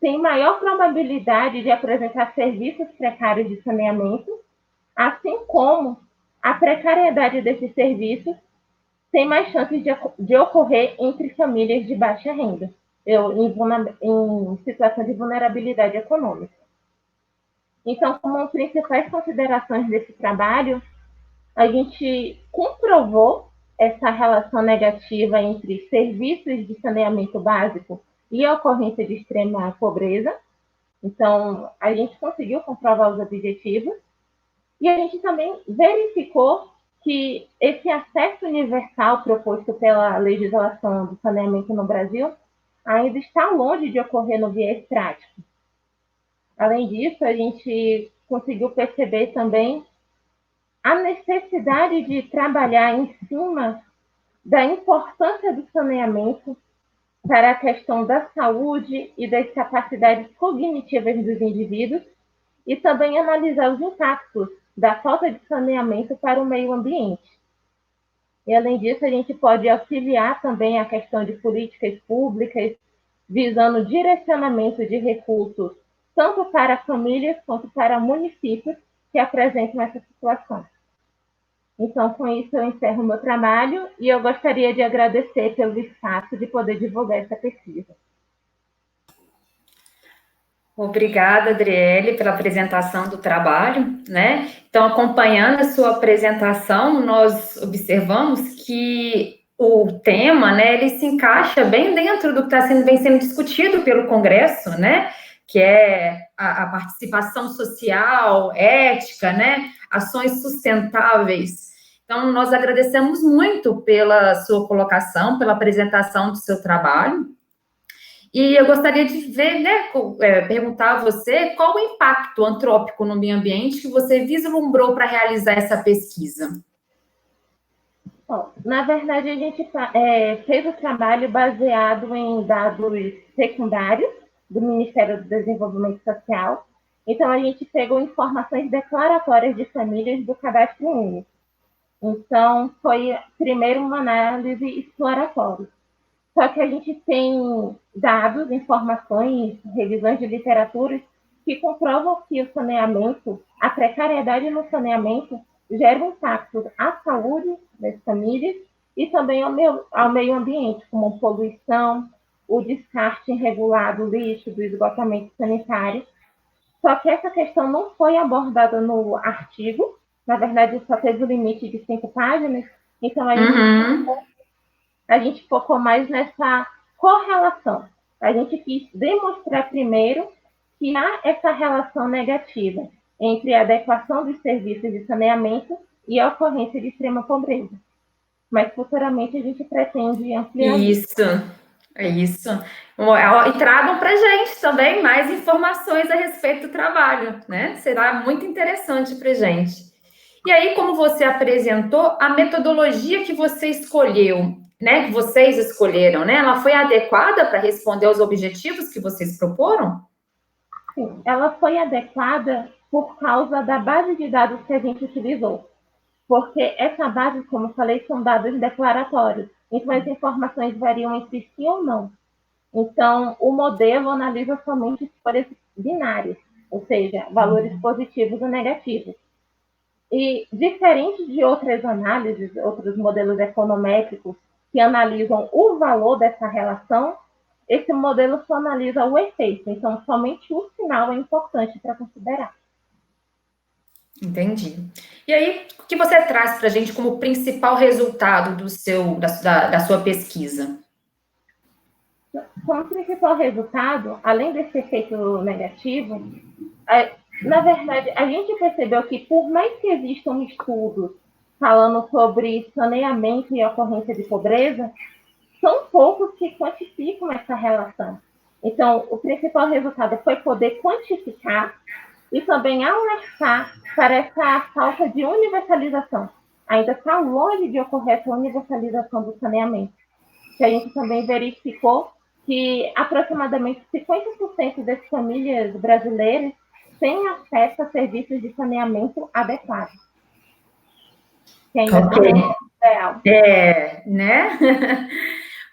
têm maior probabilidade de apresentar serviços precários de saneamento, assim como a precariedade desses serviços tem mais chances de ocorrer entre famílias de baixa renda, em situação de vulnerabilidade econômica. Então, como principais considerações desse trabalho, a gente comprovou essa relação negativa entre serviços de saneamento básico e a ocorrência de extrema pobreza. Então, a gente conseguiu comprovar os objetivos e a gente também verificou que esse acesso universal proposto pela legislação do saneamento no Brasil ainda está longe de ocorrer no viés prático. Além disso, a gente conseguiu perceber também a necessidade de trabalhar em cima da importância do saneamento para a questão da saúde e das capacidades cognitivas dos indivíduos e também analisar os impactos da falta de saneamento para o meio ambiente. E, além disso, a gente pode auxiliar também a questão de políticas públicas visando direcionamento de recursos tanto para famílias quanto para municípios que apresentam essa situação. Então, com isso, eu encerro o meu trabalho e eu gostaria de agradecer pelo espaço de poder divulgar essa pesquisa. Obrigada, Adriele, pela apresentação do trabalho, né? Então, acompanhando a sua apresentação, nós observamos que o tema, né, ele se encaixa bem dentro do que vem sendo discutido pelo Congresso, né? Que é a participação social, ética, né? Ações sustentáveis. Então, nós agradecemos muito pela sua colocação, pela apresentação do seu trabalho. E eu gostaria de ver, né, perguntar a você qual o impacto antrópico no meio ambiente que você vislumbrou para realizar essa pesquisa. Bom, na verdade, a gente fez o trabalho baseado em dados secundários do Ministério do Desenvolvimento Social. Então, a gente pegou informações declaratórias de famílias do Cadastro Único. Então, foi primeiro uma análise exploratória. Só que a gente tem dados, informações, revisões de literatura que comprovam que o saneamento, a precariedade no saneamento, gera impacto à saúde das famílias e também ao meio ambiente, como poluição, o descarte irregular do lixo, do esgotamento sanitário. Só que essa questão não foi abordada no artigo, na verdade só teve o limite de 5 páginas, então a gente focou mais nessa correlação. A gente quis demonstrar primeiro que há essa relação negativa entre a adequação dos serviços de saneamento e a ocorrência de extrema pobreza. Mas futuramente a gente pretende ampliar isso. E tragam para a gente também mais informações a respeito do trabalho, né? Será muito interessante para a gente. E aí, como você apresentou, a metodologia que você escolheu, né? Que vocês escolheram, né? Ela foi adequada para responder aos objetivos que vocês proporam? Sim, ela foi adequada por causa da base de dados que a gente utilizou. Porque essa base, como eu falei, são dados declaratórios. Então, as informações variam entre sim ou não. Então, o modelo analisa somente escolhas binárias, ou seja, valores positivos ou negativos. E, diferente de outras análises, outros modelos econométricos que analisam o valor dessa relação, esse modelo só analisa o efeito. Então, somente o sinal é importante para considerar. Entendi. E aí, o que você traz para a gente como principal resultado da sua pesquisa? Como principal resultado, além desse efeito negativo, na verdade, a gente percebeu que, por mais que existam estudos falando sobre saneamento e ocorrência de pobreza, são poucos que quantificam essa relação. Então, o principal resultado foi poder quantificar e também alertar para essa falta de universalização. Ainda está longe de ocorrer essa universalização do saneamento, que a gente também verificou que aproximadamente 50% das famílias brasileiras têm acesso a serviços de saneamento adequados, que ainda está longe do ideal. Né?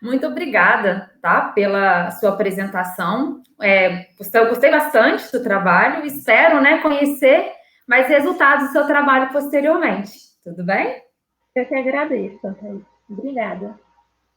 Muito obrigada, tá, pela sua apresentação. Eu gostei bastante do trabalho, espero, né, conhecer mais resultados do seu trabalho posteriormente. Tudo bem? Eu que agradeço, Thaís. Obrigada.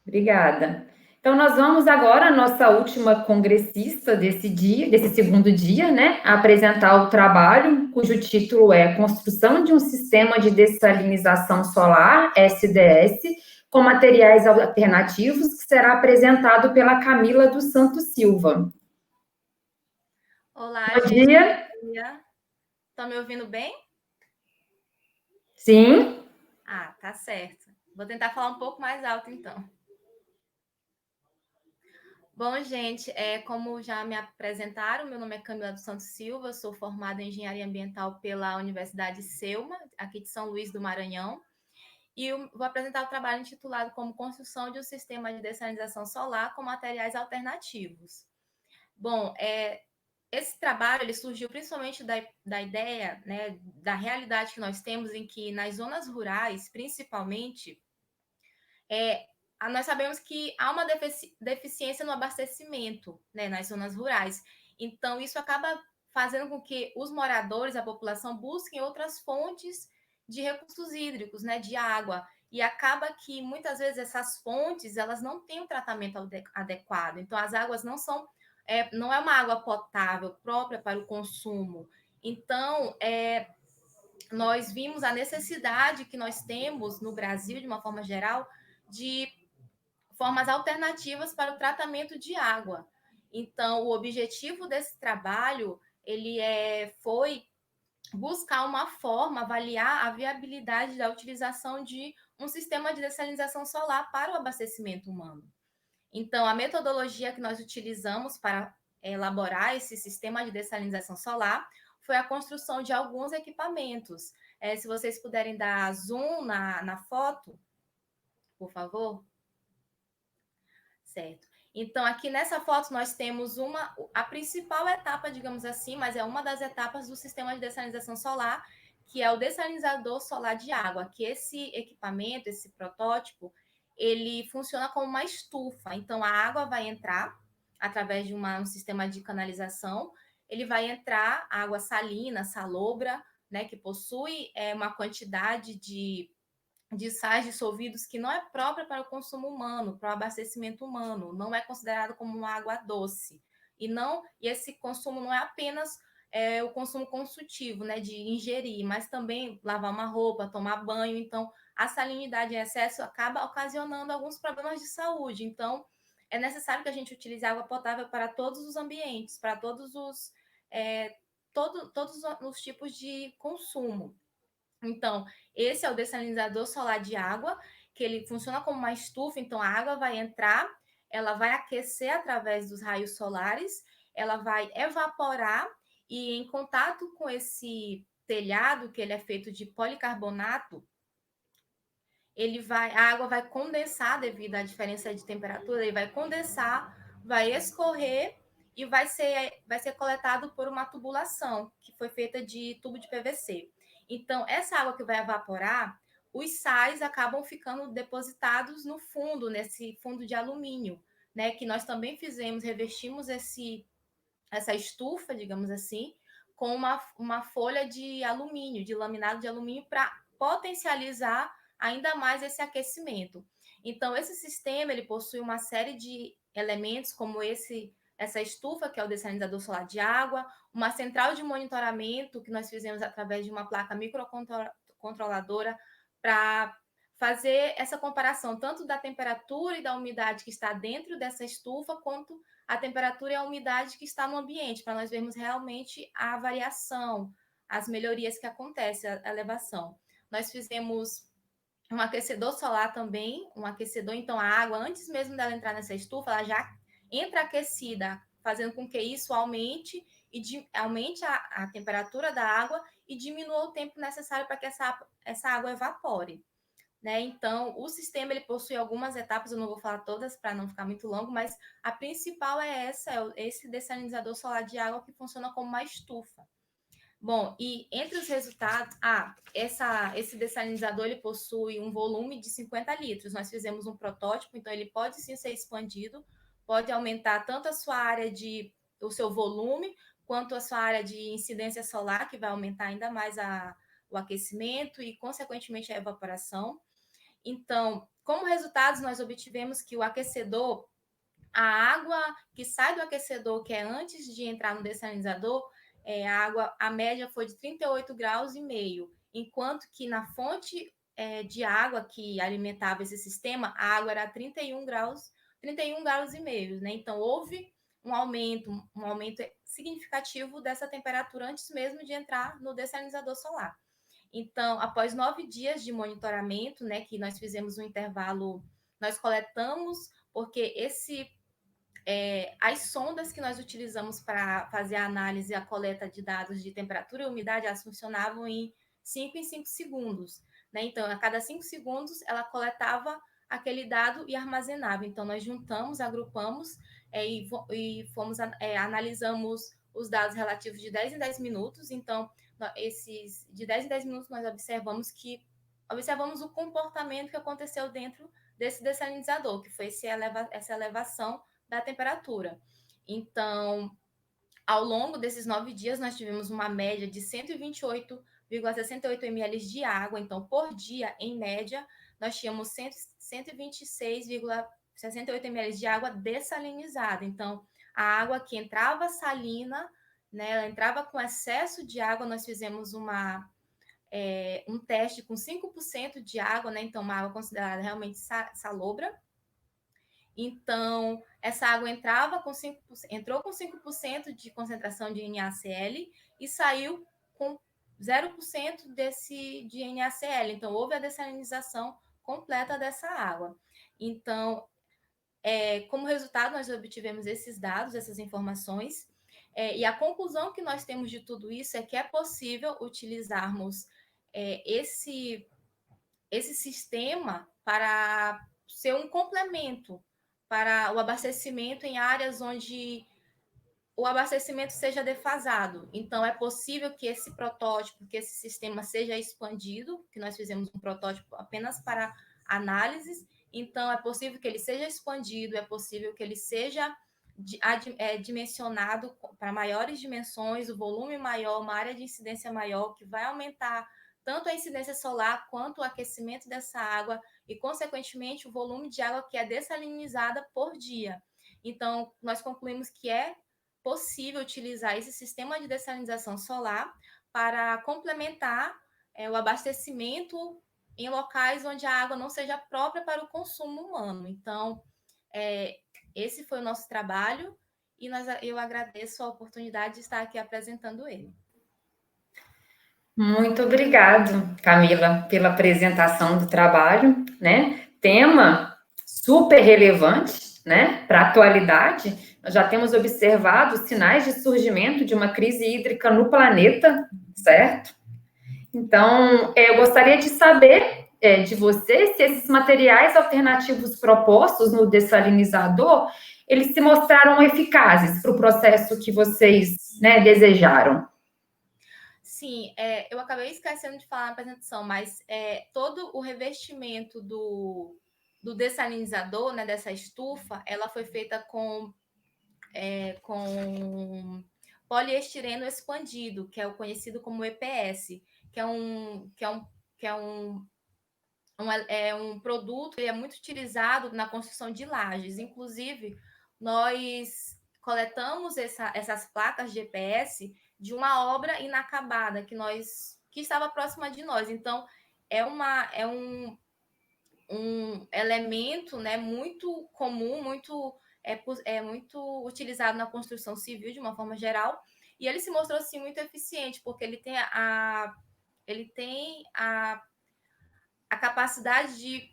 Obrigada. Então, nós vamos agora, a nossa última congressista desse dia, desse segundo dia, né, a apresentar o trabalho, cujo título é Construção de um Sistema de Dessalinização Solar, SDS, com materiais alternativos, que será apresentado pela Camila dos Santos Silva. Olá, Bom gente. dia. Bom dia. Estão me ouvindo bem? Sim. Ah, tá certo. Vou tentar falar um pouco mais alto, então. Bom, gente, como já me apresentaram, meu nome é Camila dos Santos Silva, sou formada em Engenharia Ambiental pela Universidade Selma, aqui de São Luís do Maranhão, e eu vou apresentar o trabalho intitulado como Construção de um Sistema de Dessalinização Solar com Materiais Alternativos. Bom, esse trabalho ele surgiu principalmente da ideia, né, da realidade que nós temos em que nas zonas rurais, principalmente, nós sabemos que há uma deficiência no abastecimento, né, nas zonas rurais. Então, isso acaba fazendo com que os moradores, a população, busquem outras fontes de recursos hídricos, né, de água. E acaba que, muitas vezes, essas fontes elas não têm um tratamento adequado. Então, as águas não são... não é uma água potável própria para o consumo. Então, nós vimos a necessidade que nós temos no Brasil, de uma forma geral, de formas alternativas para o tratamento de água. Então, o objetivo desse trabalho ele foi buscar uma forma, avaliar a viabilidade da utilização de um sistema de dessalinização solar para o abastecimento humano. Então, a metodologia que nós utilizamos para elaborar esse sistema de dessalinização solar foi a construção de alguns equipamentos. Se vocês puderem dar zoom na foto, por favor. Certo. Então, aqui nessa foto, nós temos a principal etapa, digamos assim, mas é uma das etapas do sistema de dessalinização solar, que é o dessalinizador solar de água, que esse equipamento, esse protótipo, ele funciona como uma estufa. Então, a água vai entrar através de um sistema de canalização, ele vai entrar água salina, salobra, né, que possui uma quantidade de sais dissolvidos que não é própria para o consumo humano, para o abastecimento humano, não é considerado como uma água doce. E esse consumo não é apenas o consumo consultivo, né, de ingerir, mas também lavar uma roupa, tomar banho. Então, a salinidade em excesso acaba ocasionando alguns problemas de saúde. Então, é necessário que a gente utilize água potável para todos os ambientes, para todos os tipos de consumo. Então, esse é o dessalinizador solar de água, que ele funciona como uma estufa, então a água vai entrar, ela vai aquecer através dos raios solares, ela vai evaporar e em contato com esse telhado, que ele é feito de policarbonato, a água vai condensar devido à diferença de temperatura, ele vai condensar, vai escorrer e vai ser coletado por uma tubulação, que foi feita de tubo de PVC. Então, essa água que vai evaporar, os sais acabam ficando depositados no fundo, nesse fundo de alumínio, né? Que nós também revestimos essa estufa, digamos assim, com uma folha de alumínio, de laminado de alumínio, para potencializar ainda mais esse aquecimento. Então, esse sistema ele possui uma série de elementos, como essa estufa, que é o dessalinizador solar de água, uma central de monitoramento, que nós fizemos através de uma placa microcontroladora, para fazer essa comparação tanto da temperatura e da umidade que está dentro dessa estufa, quanto a temperatura e a umidade que está no ambiente, para nós vermos realmente a variação, as melhorias que acontecem, a elevação. Nós fizemos um aquecedor solar também, então a água, antes mesmo dela entrar nessa estufa, ela já entra aquecida fazendo com que isso aumente a temperatura da água e diminua o tempo necessário para que essa água evapore. Né? Então, o sistema ele possui algumas etapas, eu não vou falar todas para não ficar muito longo, mas a principal é esse dessalinizador solar de água que funciona como uma estufa. Bom, e entre os resultados, esse dessalinizador ele possui um volume de 50 litros. Nós fizemos um protótipo, então ele pode sim ser expandido, pode aumentar tanto o seu volume, quanto a sua área de incidência solar, que vai aumentar ainda mais o aquecimento e, consequentemente, a evaporação. Então, como resultados, nós obtivemos que o aquecedor, a água que sai do aquecedor, que é antes de entrar no dessalinizador, a média foi de 38 graus e meio, enquanto que na fonte de água que alimentava esse sistema, a água era 31 graus e meio, né? Então, houve um aumento significativo dessa temperatura antes mesmo de entrar no dessalinizador solar. Então, após 9 dias de monitoramento, né, que nós fizemos um intervalo, nós coletamos, porque as sondas que nós utilizamos para fazer a análise e a coleta de dados de temperatura e umidade, elas funcionavam em 5 segundos. Né? Então, a cada 5 segundos, ela coletava aquele dado e armazenava. Então, nós juntamos, agrupamos analisamos os dados relativos de 10 em 10 minutos. Então, de 10 em 10 minutos, nós observamos o comportamento que aconteceu dentro desse dessalinizador, que foi essa elevação da temperatura. Então, ao longo desses 9 dias, nós tivemos uma média de 128,68 ml de água. Então, por dia, em média, nós tínhamos 126,68 ml de água dessalinizada. Então, a água que entrava salina, né, ela entrava com excesso de água, nós fizemos um teste com 5% de água, né, então uma água considerada realmente salobra. Então, essa água entrou com 5% de concentração de NaCl e saiu com 0% de NaCl. Então, houve a dessalinização completa dessa água. Então, como resultado, nós obtivemos esses dados, essas informações, e a conclusão que nós temos de tudo isso é que é possível utilizarmos esse sistema para ser um complemento para o abastecimento em áreas onde o abastecimento seja defasado. Então, é possível que esse protótipo, que esse sistema seja expandido, que nós fizemos um protótipo apenas para análises. Então, é possível que ele seja expandido, é possível que ele seja dimensionado para maiores dimensões, o volume maior, uma área de incidência maior, que vai aumentar tanto a incidência solar quanto o aquecimento dessa água e, consequentemente, o volume de água que é dessalinizada por dia. Então, nós concluímos que é possível utilizar esse sistema de dessalinização solar para complementar o abastecimento em locais onde a água não seja própria para o consumo humano. Então, esse foi o nosso trabalho e eu agradeço a oportunidade de estar aqui apresentando ele. Muito obrigado, Camila, pela apresentação do trabalho, né? Tema super relevante, né, para a atualidade. Nós já temos observado sinais de surgimento de uma crise hídrica no planeta, certo? Então, eu gostaria de saber de você se esses materiais alternativos propostos no dessalinizador, eles se mostraram eficazes para o processo que vocês, né, desejaram. Sim, eu acabei esquecendo de falar na apresentação, mas todo o revestimento do dessalinizador, né, dessa estufa, ela foi feita com poliestireno expandido, que é o conhecido como EPS, que é um produto que é muito utilizado na construção de lajes. Inclusive, nós coletamos essas placas de EPS de uma obra inacabada que estava próxima de nós. Então, é um elemento, né, muito comum, muito utilizado na construção civil de uma forma geral, e ele se mostrou assim muito eficiente, porque ele tem a capacidade de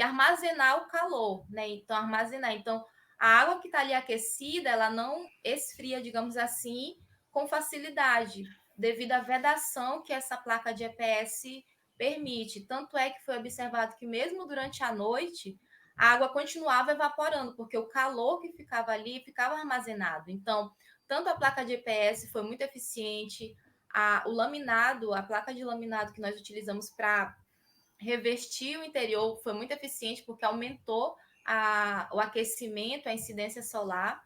armazenar o calor, né? Então, a água que está ali aquecida, ela não esfria, digamos assim, com facilidade, devido à vedação que essa placa de EPS permite. Tanto é que foi observado que mesmo durante a noite, a água continuava evaporando, porque o calor que ficava ali ficava armazenado. Então, tanto a placa de EPS foi muito eficiente, o laminado, a placa de laminado que nós utilizamos para revestir o interior foi muito eficiente, porque aumentou o aquecimento, a incidência solar.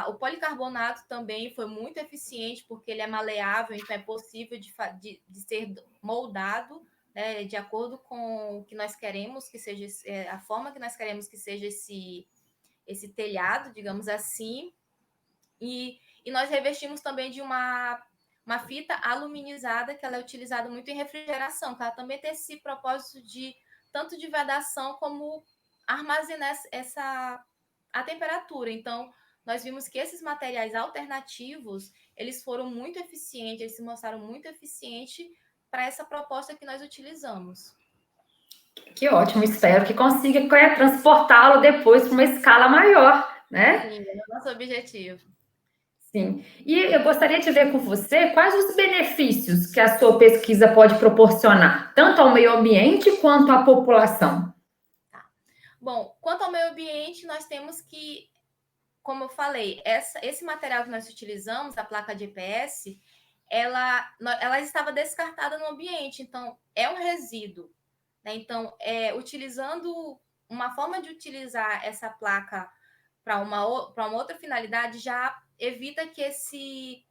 O policarbonato também foi muito eficiente, porque ele é maleável, então é possível de ser moldado, né, de acordo com o que nós queremos que seja, a forma que nós queremos que seja esse telhado, digamos assim. E nós revestimos também de uma fita aluminizada, que ela é utilizada muito em refrigeração, que ela também tem esse propósito de tanto de vedação como armazenar a temperatura. Então, nós vimos que esses materiais alternativos, eles foram muito eficientes, eles se mostraram muito eficientes para essa proposta que nós utilizamos. Que ótimo, espero que consiga transportá-lo depois para uma escala maior, né? Sim, é o nosso objetivo. Sim. E eu gostaria de ver com você quais os benefícios que a sua pesquisa pode proporcionar, tanto ao meio ambiente quanto à população. Tá. Bom, quanto ao meio ambiente, nós temos que, como eu falei, esse material que nós utilizamos, a placa de EPS, ela estava descartada no ambiente, então é um resíduo, né? Então, utilizando uma forma de utilizar essa placa para uma outra finalidade já evita que esse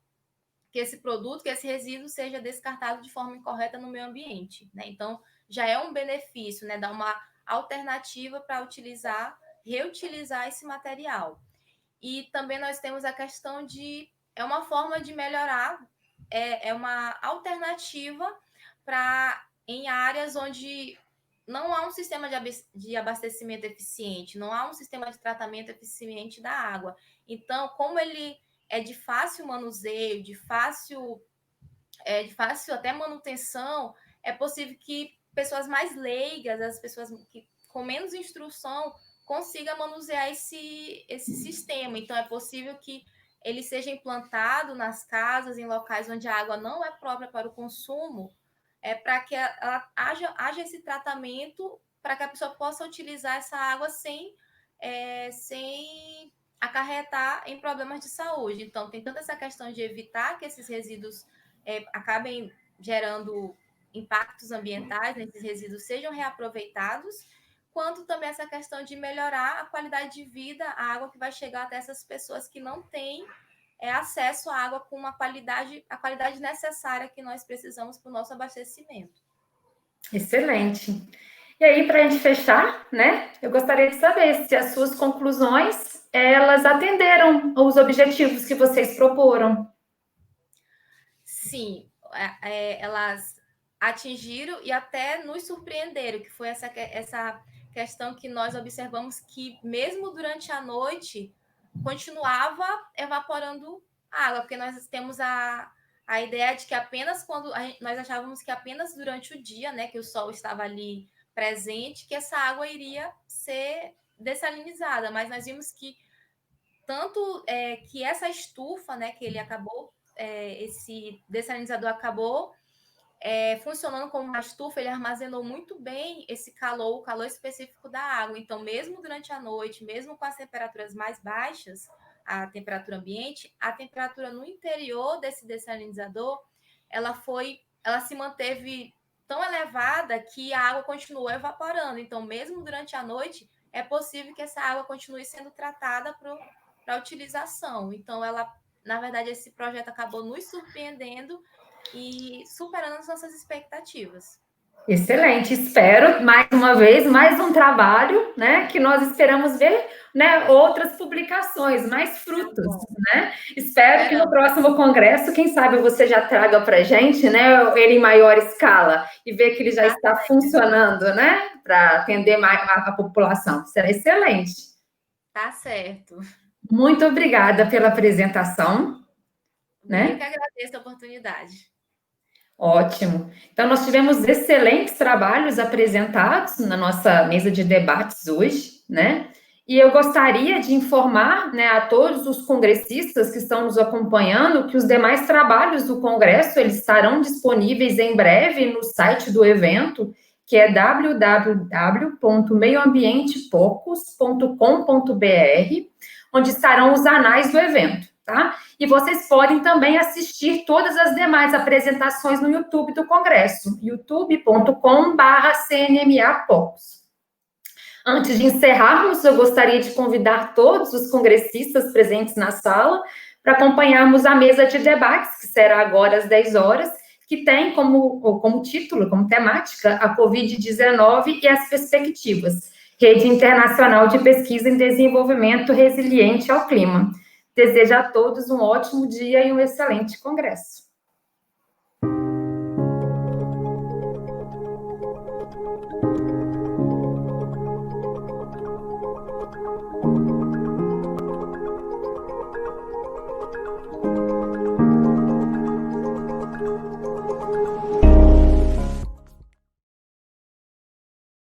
produto, que esse resíduo seja descartado de forma incorreta no meio ambiente, né? Então, já é um benefício, né? Dar uma alternativa para reutilizar esse material. E também nós temos a questão é uma forma de melhorar, é uma alternativa em áreas onde não há um sistema de abastecimento eficiente, não há um sistema de tratamento eficiente da água. Então, como ele é de fácil manuseio, de fácil até manutenção, é possível que pessoas mais leigas, as pessoas com menos instrução, consigam manusear esse sistema. Então, é possível que ele seja implantado nas casas, em locais onde a água não é própria para o consumo, para que haja esse tratamento, para que a pessoa possa utilizar essa água sem acarretar em problemas de saúde. Então, tem tanto essa questão de evitar que esses resíduos acabem gerando impactos ambientais, né, esses resíduos sejam reaproveitados, quanto também essa questão de melhorar a qualidade de vida, a água que vai chegar até essas pessoas que não têm acesso à água com a qualidade necessária que nós precisamos para o nosso abastecimento. Excelente. E aí, para a gente fechar, né, eu gostaria de saber se as suas conclusões, elas atenderam aos objetivos que vocês proporam. Sim, elas atingiram e até nos surpreenderam, que foi essa questão que nós observamos que mesmo durante a noite continuava evaporando a água, porque nós temos a ideia de que apenas nós achávamos que apenas durante o dia, né, que o sol estava ali presente, que essa água iria ser dessalinizada, mas nós vimos que tanto que essa estufa, né, que ele acabou, esse dessalinizador acabou funcionando como uma estufa, ele armazenou muito bem esse calor, o calor específico da água. Então, mesmo durante a noite, mesmo com as temperaturas mais baixas, a temperatura ambiente, a temperatura no interior desse dessalinizador, ela se manteve tão elevada que a água continuou evaporando. Então, mesmo durante a noite, é possível que essa água continue sendo tratada para utilização. Então, na verdade, esse projeto acabou nos surpreendendo e superando as nossas expectativas. Excelente, espero mais uma vez, mais um trabalho, né, que nós esperamos ver, né, outras publicações, mais frutos, né? Espero que no próximo congresso, quem sabe você já traga para a gente, né, ele em maior escala e ver que ele já está funcionando, né, para atender mais a população. Será excelente. Tá certo. Muito obrigada pela apresentação. Né? Eu que agradeço a oportunidade. Ótimo. Então, nós tivemos excelentes trabalhos apresentados na nossa mesa de debates hoje, né? E eu gostaria de informar, né, a todos os congressistas que estão nos acompanhando que os demais trabalhos do Congresso eles estarão disponíveis em breve no site do evento, que é www.meioambientepocos.com.br, onde estarão os anais do evento, tá? E vocês podem também assistir todas as demais apresentações no YouTube do Congresso, youtube.com/CNMA-Pocos. Antes de encerrarmos, eu gostaria de convidar todos os congressistas presentes na sala para acompanharmos a mesa de debates, que será agora às 10 horas, que tem como título, como temática, a Covid-19 e as perspectivas, Rede Internacional de Pesquisa em Desenvolvimento Resiliente ao Clima. Desejo a todos um ótimo dia e um excelente congresso.